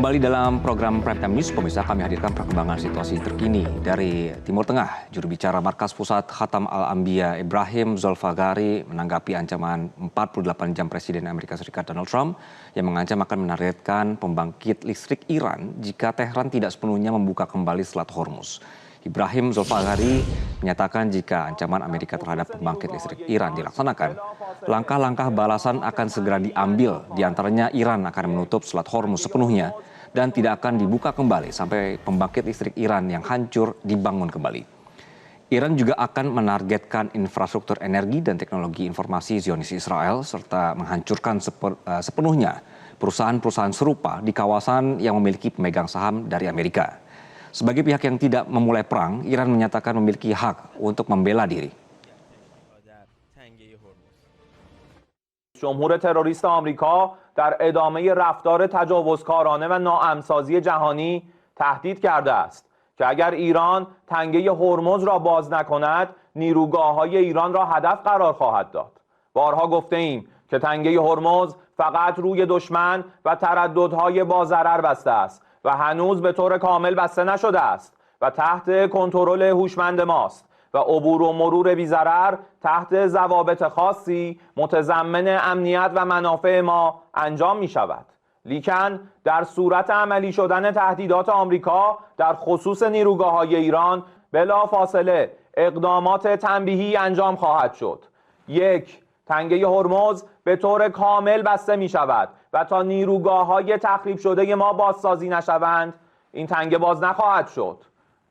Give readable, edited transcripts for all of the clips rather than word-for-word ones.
Kembali dalam program Prime Time News, pemirsa, kami hadirkan perkembangan situasi terkini dari Timur Tengah. Juru bicara Markas Pusat Khatam Al-Anbiya Ibrahim Zolfagari menanggapi ancaman 48 jam Presiden Amerika Serikat Donald Trump yang mengancam akan menargetkan pembangkit listrik Iran jika Tehran tidak sepenuhnya membuka kembali Selat Hormuz. Ibrahim Zolfagari menyatakan jika ancaman Amerika terhadap pembangkit listrik Iran dilaksanakan, langkah-langkah balasan akan segera diambil, diantaranya Iran akan menutup Selat Hormuz sepenuhnya dan tidak akan dibuka kembali sampai pembangkit listrik Iran yang hancur dibangun kembali. Iran juga akan menargetkan infrastruktur energi dan teknologi informasi Zionis Israel serta menghancurkan sepenuhnya perusahaan-perusahaan serupa di kawasan yang memiliki pemegang saham dari Amerika. Sebagai pihak yang tidak memulai perang, Iran menyatakan memiliki hak untuk membela diri. جمهور تروریست آمریکا در ادامه رفتار تجاوزکارانه و ناامن‌سازی جهانی تهدید کرده است که اگر ایران تنگه هرمز را باز نکند، نیروگاه‌های ایران را هدف قرار خواهد داد. بارها گفته ایم که تنگه هرمز فقط روی دشمن و ترددهای با ضرر بسته است و هنوز به طور کامل بسته نشده است و تحت کنترل هوشمند ماست و عبور و مرور بی‌ضرر تحت ضوابط خاصی متضمن امنیت و منافع ما انجام می شود. لیکن در صورت عملی شدن تهدیدات آمریکا در خصوص نیروگاه‌های ایران بلافاصله اقدامات تنبیهی انجام خواهد شد. 1. تنگه هرمز به طور کامل بسته می شود و تا نیروگاه‌های تخریب شده ما بازسازی نشوند این تنگه باز نخواهد شد.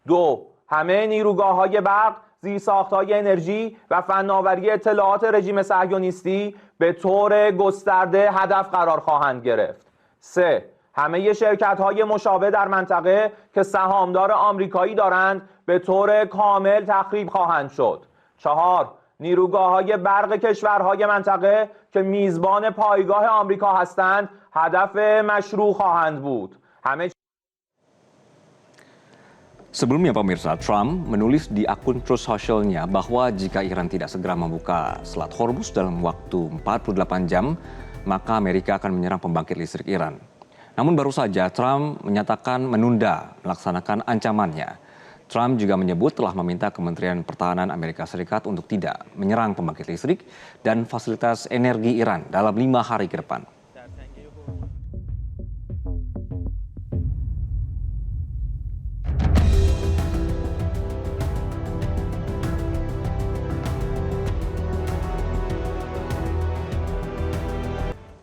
2. همه نیروگاه‌های برق، زیرساخت‌های انرژی و فناوری اطلاعات رژیم صهیونیستی به طور گسترده هدف قرار خواهند گرفت. 3. همه شرکت‌های مشابه در منطقه که سهامدار آمریکایی دارند به طور کامل تخریب خواهند شد. 4. نیروگاه‌های برق کشورهای منطقه که میزبان پایگاه آمریکا هستند هدف مشروع خواهند بود. Sebelumnya pemirsa, Trump menulis di akun Truth Social-nya bahwa jika Iran tidak segera membuka Selat Hormuz dalam waktu 48 jam, maka Amerika akan menyerang pembangkit listrik Iran. Namun baru saja Trump menyatakan menunda melaksanakan ancamannya. Trump juga menyebut telah meminta Kementerian Pertahanan Amerika Serikat untuk tidak menyerang pembangkit listrik dan fasilitas energi Iran dalam 5 hari ke depan.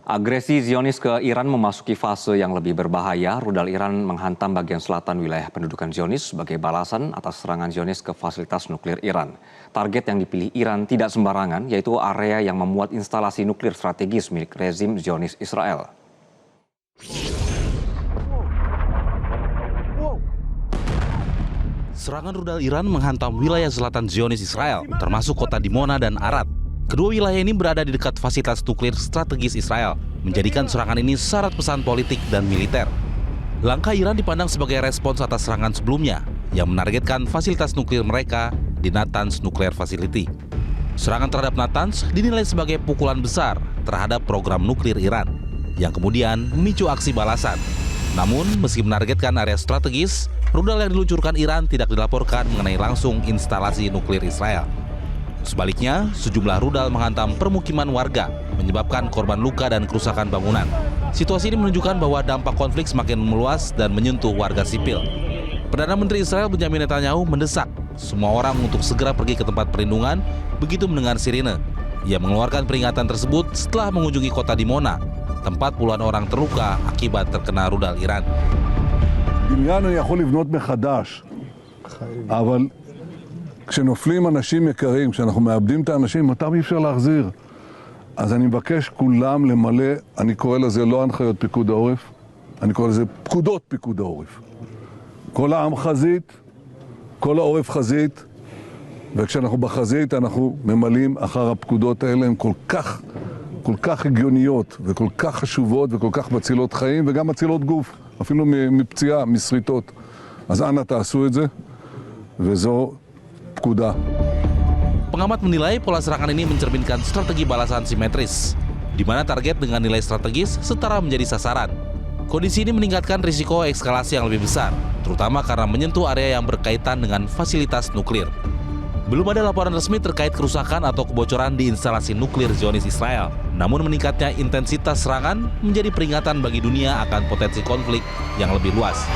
Agresi Zionis ke Iran memasuki fase yang lebih berbahaya. Rudal Iran menghantam bagian selatan wilayah pendudukan Zionis sebagai balasan atas serangan Zionis ke fasilitas nuklir Iran. Target yang dipilih Iran tidak sembarangan, yaitu area yang memuat instalasi nuklir strategis milik rezim Zionis Israel. Serangan rudal Iran menghantam wilayah selatan Zionis Israel, termasuk kota Dimona dan Arad. Kedua wilayah ini berada di dekat fasilitas nuklir strategis Israel, menjadikan serangan ini syarat pesan politik dan militer. Langkah Iran dipandang sebagai respons atas serangan sebelumnya yang menargetkan fasilitas nuklir mereka di Natanz Nuclear Facility. Serangan terhadap Natanz dinilai sebagai pukulan besar terhadap program nuklir Iran, yang kemudian memicu aksi balasan. Namun, meski menargetkan area strategis, rudal yang diluncurkan Iran tidak dilaporkan mengenai langsung instalasi nuklir Israel. Sebaliknya, sejumlah rudal menghantam permukiman warga, menyebabkan korban luka dan kerusakan bangunan. Situasi ini menunjukkan bahwa dampak konflik semakin meluas dan menyentuh warga sipil. Perdana Menteri Israel Benjamin Netanyahu mendesak semua orang untuk segera pergi ke tempat perlindungan begitu mendengar sirine. Ia mengeluarkan peringatan tersebut setelah mengunjungi kota Dimona, tempat puluhan orang terluka akibat terkena rudal Iran. כשנופלים אנשים יקרים, כשאנחנו מאבדים את האנשים, אותם אי אפשר להחזיר. אז אני מבקש כולם למלא, אני קורא לזה לא הנחיות פיקוד העורף, אני קורא לזה פקודות פיקוד העורף. כל העם חזית, כל העורף חזית, וכשאנחנו בחזית אנחנו ממלאים אחר הפקודות האלה, הן כל כך הגיוניות וכל כך חשובות וכל כך מצילות חיים וגם מצילות גוף, אפילו מפציעה, מסריטות. אז אנא תעשו את זה, וזו pkuda. Pengamat menilai pola serangan ini mencerminkan strategi balasan simetris, di mana target dengan nilai strategis setara menjadi sasaran. Kondisi ini meningkatkan risiko eskalasi yang lebih besar, terutama karena menyentuh area yang berkaitan dengan fasilitas nuklir. Belum ada laporan resmi terkait kerusakan atau kebocoran di instalasi nuklir Zionis Israel. Namun meningkatnya intensitas serangan menjadi peringatan bagi dunia akan potensi konflik yang lebih luas.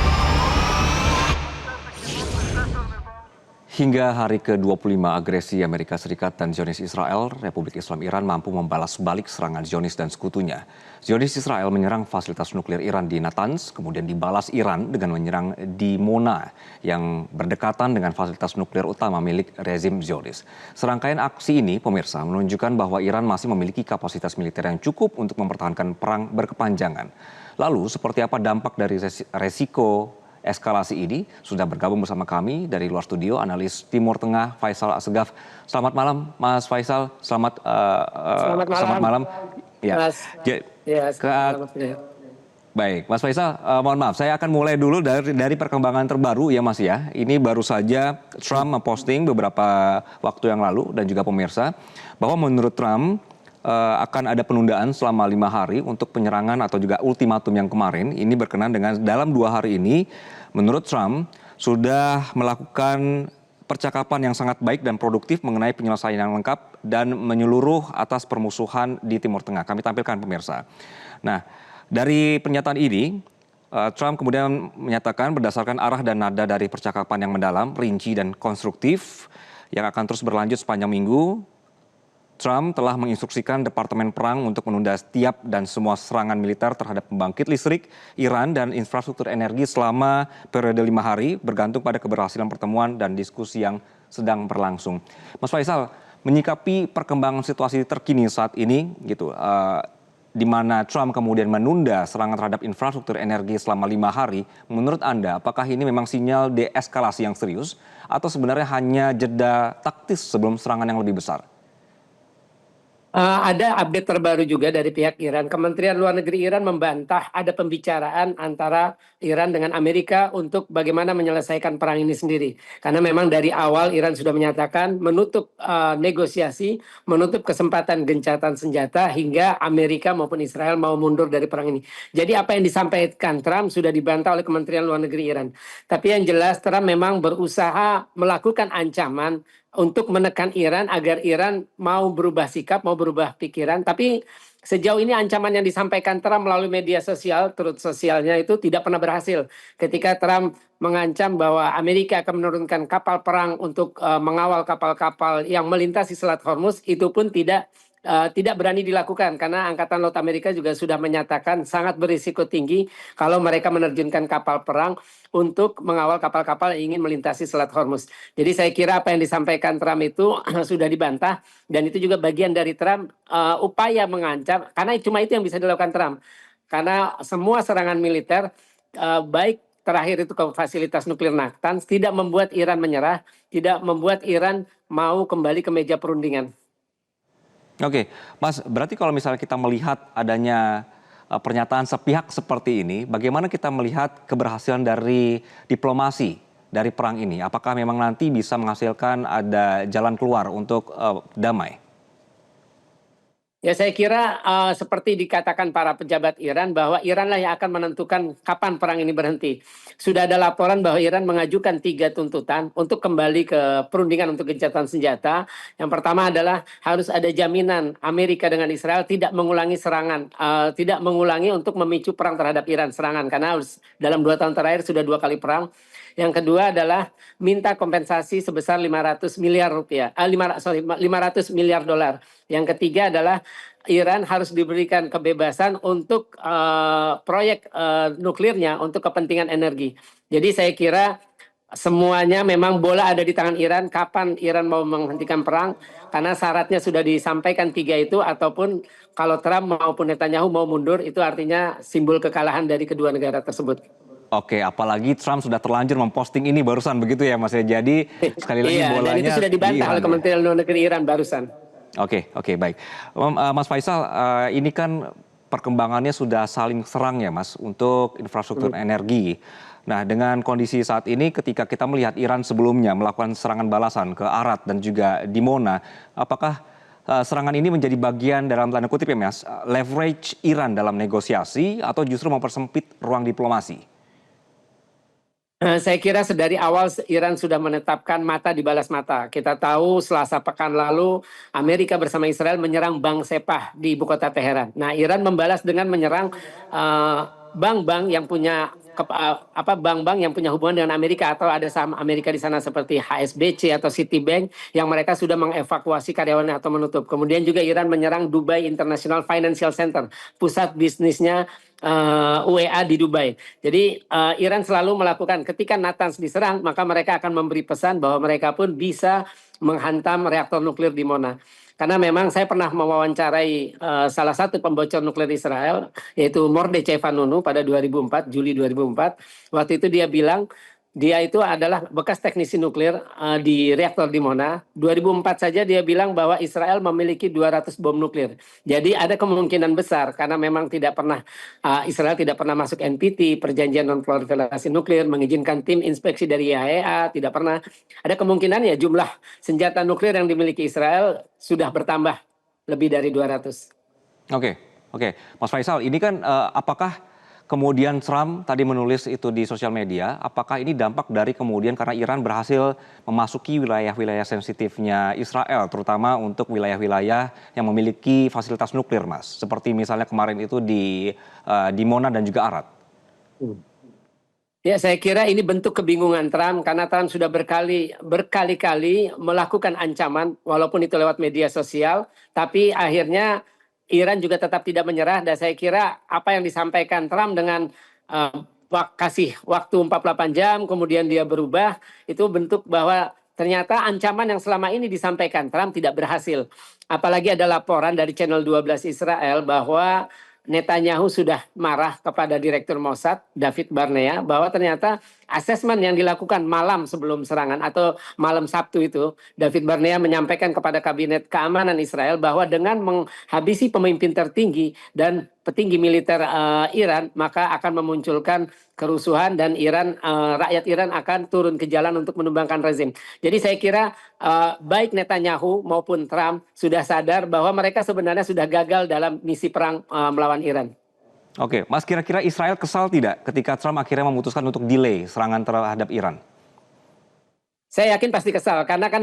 Hingga hari ke-25 agresi Amerika Serikat dan Zionis Israel, Republik Islam Iran mampu membalas balik serangan Zionis dan sekutunya. Zionis Israel menyerang fasilitas nuklir Iran di Natanz, kemudian dibalas Iran dengan menyerang di Mona yang berdekatan dengan fasilitas nuklir utama milik rezim Zionis. Serangkaian aksi ini, pemirsa, menunjukkan bahwa Iran masih memiliki kapasitas militer yang cukup untuk mempertahankan perang berkepanjangan. Lalu, seperti apa dampak dari resiko eskalasi ini? Sudah bergabung bersama kami dari luar studio analis Timur Tengah Faisal Assegaf. Selamat malam Mas Faisal. Selamat malam. Ya. Mas. Ya, Baik, Mas Faisal, mohon maaf, saya akan mulai dulu dari perkembangan terbaru ya Mas ya. Ini baru saja Trump memposting beberapa waktu yang lalu dan juga pemirsa bahwa menurut Trump akan ada penundaan selama 5 hari untuk penyerangan atau juga ultimatum yang kemarin. Ini berkenan dengan dalam 2 hari ini menurut Trump sudah melakukan percakapan yang sangat baik dan produktif mengenai penyelesaian yang lengkap dan menyeluruh atas permusuhan di Timur Tengah. Kami tampilkan pemirsa. Nah, dari pernyataan ini Trump kemudian menyatakan berdasarkan arah dan nada dari percakapan yang mendalam, rinci dan konstruktif yang akan terus berlanjut sepanjang minggu, Trump telah menginstruksikan Departemen Perang untuk menunda setiap dan semua serangan militer terhadap pembangkit listrik Iran dan infrastruktur energi selama periode 5 hari, bergantung pada keberhasilan pertemuan dan diskusi yang sedang berlangsung. Mas Faisal, menyikapi perkembangan situasi terkini saat ini, gitu, di mana Trump kemudian menunda serangan terhadap infrastruktur energi selama 5 hari, menurut Anda, apakah ini memang sinyal deeskalasi yang serius atau sebenarnya hanya jeda taktis sebelum serangan yang lebih besar? Ada update terbaru juga dari pihak Iran. Kementerian Luar Negeri Iran membantah ada pembicaraan antara Iran dengan Amerika untuk bagaimana menyelesaikan perang ini sendiri. Karena memang dari awal Iran sudah menyatakan menutup negosiasi, menutup kesempatan gencatan senjata hingga Amerika maupun Israel mau mundur dari perang ini. Jadi apa yang disampaikan Trump sudah dibantah oleh Kementerian Luar Negeri Iran. Tapi yang jelas Trump memang berusaha melakukan ancaman untuk menekan Iran agar Iran mau berubah sikap, mau berubah pikiran. Tapi sejauh ini ancaman yang disampaikan Trump melalui media sosial, truth sosialnya itu tidak pernah berhasil. Ketika Trump mengancam bahwa Amerika akan menurunkan kapal perang untuk mengawal kapal-kapal yang melintasi Selat Hormuz, itu pun tidak berani dilakukan karena Angkatan Laut Amerika juga sudah menyatakan sangat berisiko tinggi kalau mereka menerjunkan kapal perang untuk mengawal kapal-kapal yang ingin melintasi Selat Hormuz. Jadi saya kira apa yang disampaikan Trump itu sudah dibantah dan itu juga bagian dari Trump upaya mengancam, karena cuma itu yang bisa dilakukan Trump. Karena semua serangan militer baik terakhir itu ke fasilitas nuklir Natanz tidak membuat Iran menyerah, tidak membuat Iran mau kembali ke meja perundingan. Oke, Mas, berarti kalau misalnya kita melihat adanya pernyataan sepihak seperti ini, bagaimana kita melihat keberhasilan dari diplomasi dari perang ini? Apakah memang nanti bisa menghasilkan ada jalan keluar untuk damai? Ya saya kira seperti dikatakan para pejabat Iran bahwa Iranlah yang akan menentukan kapan perang ini berhenti. Sudah ada laporan bahwa Iran mengajukan 3 tuntutan untuk kembali ke perundingan untuk gencatan senjata. Yang pertama adalah harus ada jaminan Amerika dengan Israel tidak mengulangi serangan, tidak mengulangi untuk memicu perang terhadap Iran serangan karena dalam 2 tahun terakhir sudah 2 kali perang. Yang kedua adalah minta kompensasi sebesar 500 miliar dolar. Yang ketiga adalah Iran harus diberikan kebebasan untuk proyek nuklirnya untuk kepentingan energi. Jadi saya kira semuanya memang bola ada di tangan Iran. Kapan Iran mau menghentikan perang? Karena syaratnya sudah disampaikan 3 itu, ataupun kalau Trump maupun Netanyahu mau mundur, itu artinya simbol kekalahan dari kedua negara tersebut. Oke, apalagi Trump sudah terlanjur memposting ini barusan begitu ya Mas ya. Jadi sekali lagi bolanya dan itu sudah dibantah oleh Kementerian Luar Negeri Iran barusan. Oke, baik. Mas Faisal, ini kan perkembangannya sudah saling serang ya Mas untuk infrastruktur energi. Nah, dengan kondisi saat ini ketika kita melihat Iran sebelumnya melakukan serangan balasan ke Arad dan juga di Mona, apakah serangan ini menjadi bagian dalam tanda kutip ya Mas, leverage Iran dalam negosiasi atau justru mempersempit ruang diplomasi? Saya kira sedari awal Iran sudah menetapkan mata dibalas mata. Kita tahu Selasa pekan lalu Amerika bersama Israel menyerang Bank Sepah di ibu kota Teheran. Nah, Iran membalas dengan menyerang bank-bank yang punya bank-bank yang punya hubungan dengan Amerika atau ada saham Amerika di sana seperti HSBC atau Citibank yang mereka sudah mengevakuasi karyawannya atau menutup. Kemudian juga Iran menyerang Dubai International Financial Center, pusat bisnisnya UEA di Dubai. Jadi Iran selalu melakukan ketika Natanz diserang, maka mereka akan memberi pesan bahwa mereka pun bisa menghantam reaktor nuklir di Mona. Karena memang saya pernah mewawancarai salah satu pembocor nuklir Israel, yaitu Mordechai Vanunu pada 2004, Juli 2004. Waktu itu dia bilang, dia itu adalah bekas teknisi nuklir di reaktor di Mona. 2004 saja dia bilang bahwa Israel memiliki 200 bom nuklir. Jadi ada kemungkinan besar karena memang tidak pernah Israel tidak pernah masuk NPT, perjanjian non-proliferasi nuklir, mengizinkan tim inspeksi dari IAEA, tidak pernah. Ada kemungkinan ya jumlah senjata nuklir yang dimiliki Israel sudah bertambah lebih dari 200. Oke. Mas Faisal, ini kan apakah kemudian Trump tadi menulis itu di sosial media, apakah ini dampak dari kemudian karena Iran berhasil memasuki wilayah-wilayah sensitifnya Israel, terutama untuk wilayah-wilayah yang memiliki fasilitas nuklir, Mas? Seperti misalnya kemarin itu di Mona dan juga Arad. Ya, saya kira ini bentuk kebingungan Trump karena Trump sudah berkali-kali melakukan ancaman walaupun itu lewat media sosial, tapi akhirnya Iran juga tetap tidak menyerah dan saya kira apa yang disampaikan Trump dengan kasih waktu 48 jam kemudian dia berubah itu bentuk bahwa ternyata ancaman yang selama ini disampaikan Trump tidak berhasil. Apalagi ada laporan dari Channel 12 Israel bahwa Netanyahu sudah marah kepada Direktur Mossad, David Barnea, bahwa ternyata asesmen yang dilakukan malam sebelum serangan atau malam Sabtu itu, David Barnea menyampaikan kepada Kabinet Keamanan Israel bahwa dengan menghabisi pemimpin tertinggi dan petinggi militer Iran, maka akan memunculkan kerusuhan dan rakyat Iran akan turun ke jalan untuk menumbangkan rezim. Jadi saya kira baik Netanyahu maupun Trump sudah sadar bahwa mereka sebenarnya sudah gagal dalam misi perang melawan Iran. Oke, Mas, kira-kira Israel kesal tidak ketika Trump akhirnya memutuskan untuk delay serangan terhadap Iran? Saya yakin pasti kesal karena kan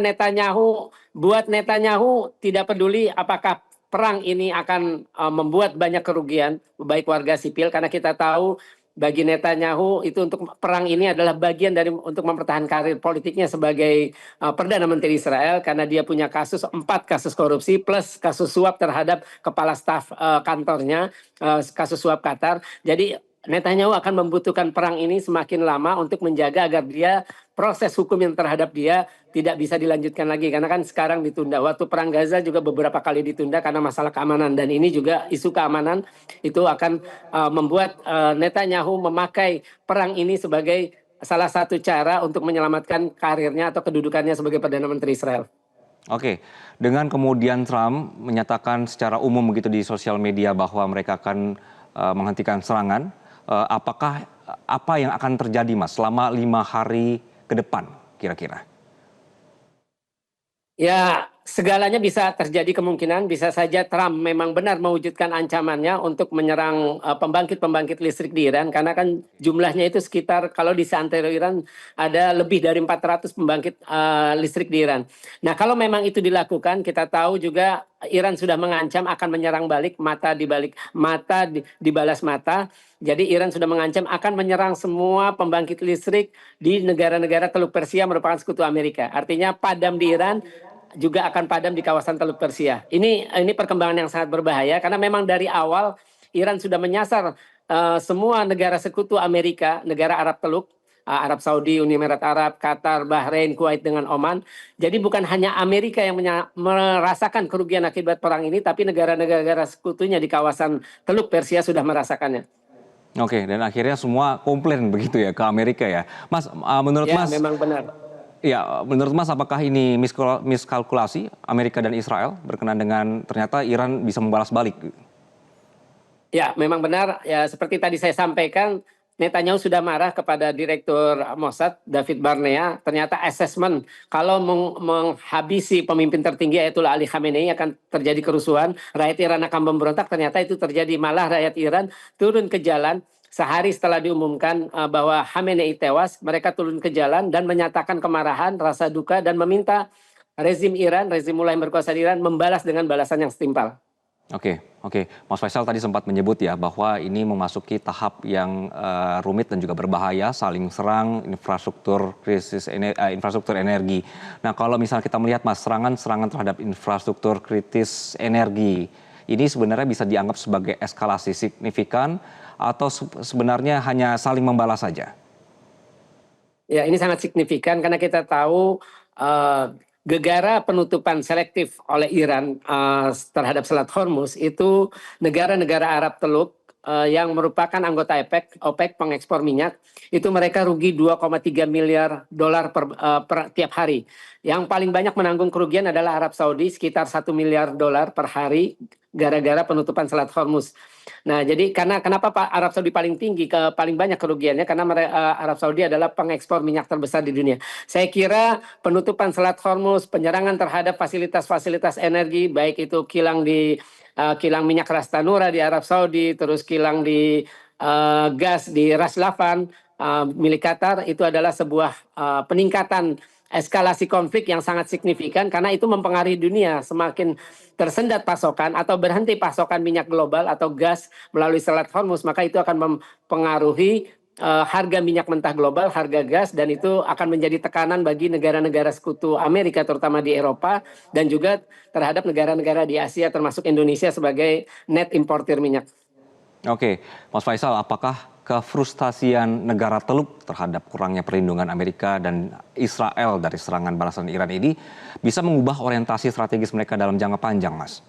buat Netanyahu tidak peduli apakah perang ini akan membuat banyak kerugian baik warga sipil karena kita tahu bagi Netanyahu itu untuk perang ini adalah bagian dari untuk mempertahankan karir politiknya sebagai Perdana Menteri Israel karena dia punya 4 kasus korupsi plus kasus suap terhadap kepala staf kantornya, kasus suap Qatar. Jadi Netanyahu akan membutuhkan perang ini semakin lama untuk menjaga agar proses hukum yang terhadap dia tidak bisa dilanjutkan lagi karena kan sekarang ditunda. Waktu perang Gaza juga beberapa kali ditunda karena masalah keamanan dan ini juga isu keamanan itu akan membuat Netanyahu memakai perang ini sebagai salah satu cara untuk menyelamatkan karirnya atau kedudukannya sebagai Perdana Menteri Israel. Oke, dengan kemudian Trump menyatakan secara umum begitu di sosial media bahwa mereka akan menghentikan serangan, apakah apa yang akan terjadi, Mas, selama 5 hari ke depan kira-kira? Ya, segalanya bisa terjadi kemungkinan. Bisa saja Trump memang benar mewujudkan ancamannya untuk menyerang pembangkit-pembangkit listrik di Iran. Karena kan jumlahnya itu sekitar, kalau di seantero Iran, ada lebih dari 400 pembangkit listrik di Iran. Nah, kalau memang itu dilakukan, kita tahu juga Iran sudah mengancam akan menyerang balik, dibalas mata. Jadi Iran sudah mengancam akan menyerang semua pembangkit listrik di negara-negara Teluk Persia merupakan sekutu Amerika. Artinya padam di Iran juga akan padam di kawasan Teluk Persia. Ini perkembangan yang sangat berbahaya karena memang dari awal Iran sudah menyasar semua negara sekutu Amerika, negara Arab Teluk, Arab Saudi, Uni Emirat Arab, Qatar, Bahrain, Kuwait dengan Oman. Jadi bukan hanya Amerika yang merasakan kerugian akibat perang ini, tapi negara-negara sekutunya di kawasan Teluk Persia sudah merasakannya. Oke, dan akhirnya semua komplain begitu ya ke Amerika ya. Mas, menurut Mas... Ya, memang benar. Ya, menurut Mas apakah ini miskalkulasi Amerika dan Israel berkenan dengan ternyata Iran bisa membalas balik? Ya, memang benar. Ya, seperti tadi saya sampaikan, Netanyahu sudah marah kepada Direktur Mossad, David Barnea. Ternyata asesmen kalau menghabisi pemimpin tertinggi Ayatollah Ali Khamenei akan terjadi kerusuhan, rakyat Iran akan memberontak. Ternyata itu terjadi, malah rakyat Iran turun ke jalan. Sehari setelah diumumkan bahwa Khamenei tewas, mereka turun ke jalan dan menyatakan kemarahan, rasa duka, dan meminta rezim Iran, rezim mulai berkuasa di Iran, membalas dengan balasan yang setimpal. Oke. Mas Faisal tadi sempat menyebut ya bahwa ini memasuki tahap yang rumit dan juga berbahaya, saling serang infrastruktur infrastruktur energi. Nah, kalau misalnya kita melihat Mas, serangan terhadap infrastruktur kritis energi ini sebenarnya bisa dianggap sebagai eskalasi signifikan atau sebenarnya hanya saling membalas saja? Ya, ini sangat signifikan karena kita tahu gegara penutupan selektif oleh Iran terhadap Selat Hormuz itu negara-negara Arab Teluk yang merupakan anggota OPEC pengekspor minyak, itu mereka rugi 2,3 miliar dolar per tiap hari. Yang paling banyak menanggung kerugian adalah Arab Saudi, sekitar 1 miliar dolar per hari gara-gara penutupan Selat Hormuz. Nah, jadi kenapa Arab Saudi paling tinggi, paling banyak kerugiannya? Karena Arab Saudi adalah pengekspor minyak terbesar di dunia. Saya kira penutupan Selat Hormuz, penyerangan terhadap fasilitas-fasilitas energi, baik itu kilang minyak Ras Tanura di Arab Saudi, terus kilang di gas di Ras Laffan milik Qatar, itu adalah sebuah peningkatan eskalasi konflik yang sangat signifikan karena itu mempengaruhi dunia. Semakin tersendat pasokan atau berhenti pasokan minyak global atau gas melalui Selat Hormuz, maka itu akan mempengaruhi harga minyak mentah global, harga gas, dan itu akan menjadi tekanan bagi negara-negara sekutu Amerika, terutama di Eropa, dan juga terhadap negara-negara di Asia termasuk Indonesia sebagai net importer minyak. Oke, Mas Faisal, apakah kefrustasian negara Teluk terhadap kurangnya perlindungan Amerika dan Israel dari serangan balasan Iran ini bisa mengubah orientasi strategis mereka dalam jangka panjang, Mas?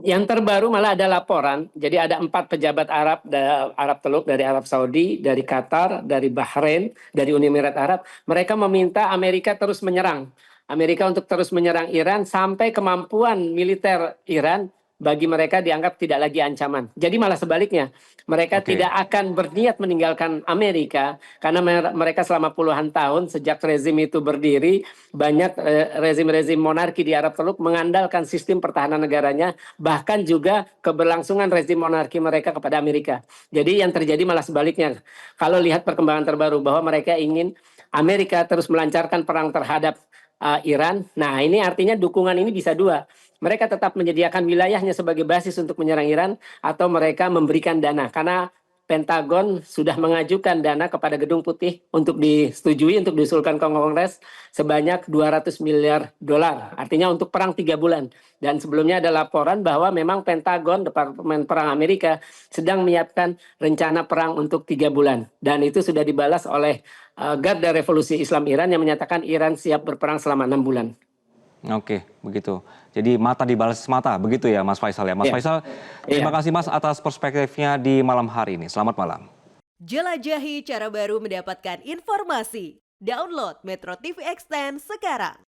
Yang terbaru malah ada laporan, jadi ada 4 pejabat Arab Teluk, dari Arab Saudi, dari Qatar, dari Bahrain, dari Uni Emirat Arab. Mereka meminta Amerika terus menyerang. Amerika untuk terus menyerang Iran sampai kemampuan militer Iran bagi mereka dianggap tidak lagi ancaman. Jadi malah sebaliknya, mereka tidak akan berniat meninggalkan Amerika karena mereka selama puluhan tahun sejak rezim itu berdiri, banyak rezim-rezim monarki di Arab Teluk mengandalkan sistem pertahanan negaranya, bahkan juga keberlangsungan rezim monarki mereka kepada Amerika. Jadi yang terjadi malah sebaliknya. Kalau lihat perkembangan terbaru bahwa mereka ingin Amerika terus melancarkan perang terhadap Iran. Nah, ini artinya dukungan ini bisa dua. Mereka tetap menyediakan wilayahnya sebagai basis untuk menyerang Iran, atau mereka memberikan dana. Karena Pentagon sudah mengajukan dana kepada Gedung Putih untuk disetujui, untuk diusulkan ke Kongres sebanyak 200 miliar dolar. Artinya untuk perang 3 bulan. Dan sebelumnya ada laporan bahwa memang Pentagon, Departemen Perang Amerika, sedang menyiapkan rencana perang untuk 3 bulan. Dan itu sudah dibalas oleh Garda Revolusi Islam Iran yang menyatakan Iran siap berperang selama 6 bulan. Oke, begitu. Jadi mata dibalas mata, begitu ya Mas Faisal ya. Mas Faisal, terima kasih Mas atas perspektifnya di malam hari ini. Selamat malam. Jelajahi cara baru mendapatkan informasi. Download Metro TV Extend sekarang.